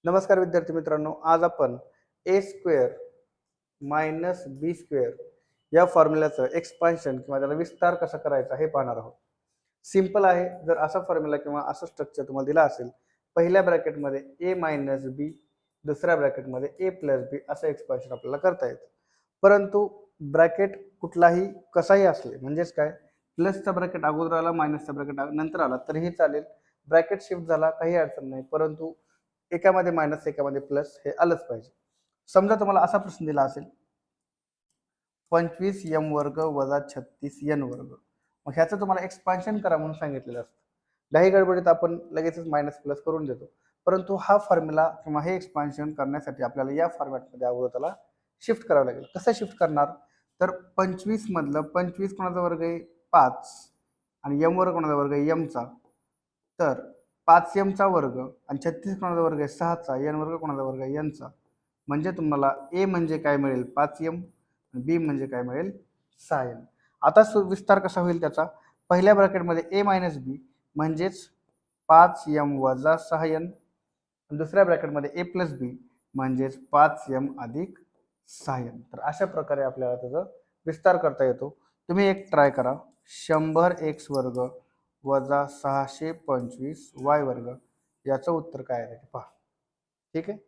नमस्कार विद्यार्थी मित्रांनो, आज आपण ए स्क्वेअर मायनस बी स्क्वेअर या फॉर्म्युल्याचं एक्सपान्शन किंवा त्याला विस्तार कसा करायचा हे पाहणार आहोत. सिंपल आहे. जर असा फॉर्म्युला किंवा असं स्ट्रक्चर तुम्हाला दिला असेल, पहिल्या ब्रॅकेटमध्ये ए मायनस बी, दुसऱ्या ब्रॅकेटमध्ये ए प्लस बी असं एक्सपान्शन आपल्याला करता येतं. परंतु ब्रॅकेट कुठलाही कसाही असले, म्हणजेच काय, प्लसचा ब्रॅकेट अगोदर आला, मायनसचा ब्रॅकेट नंतर आला तरीही चालेल. ब्रॅकेट शिफ्ट झाला काही अडचण नाही, परंतु एकामध्ये मायनस एकामध्ये प्लस हे आलंच पाहिजे. समजा तुम्हाला असा प्रश्न दिला असेल, 25m वर्ग वजा 36n वर्ग. मग ह्याचं तुम्हाला एक्सपान्शन करा म्हणून सांगितलेलं असतं. काही गडबडीत आपण लगेचच मायनस प्लस करून देतो, परंतु हा फॉर्म्युला किंवा हे एक्सपान्शन करण्यासाठी आपल्याला या फॉर्मॅटमध्ये अगोदर त्याला शिफ्ट करावं लागेल. कसं शिफ्ट करणार, तर 25 मधलं 25 कोणाचा वर्ग आहे 5 आणि m वर्ग कोणाचा वर्ग आहे m चा, तर 5m चा वर्ग आणि 36 कोणाचा वर्ग आहे 6 चा, n वर्ग कोणाचा वर्ग आहे n चा. म्हणजे तुम्हाला a म्हणजे काय मिळेल 5m आणि b म्हणजे काय मिळेल 6n. आता विस्तार कसा होईल त्याचा, पहिल्या ब्रॅकेटमध्ये a मायनस बी म्हणजेच 5m वजा 6n, दुसऱ्या ब्रॅकेटमध्ये a प्लस बी म्हणजेच 5m अधिक 6n. तर अशा प्रकारे आपल्याला त्याचा विस्तार करता येतो. तुम्ही एक ट्राय करा. 100x वर्ग वजा 625 y वर्ग याचं उत्तर काय आहे ते पहा. ठीक आहे.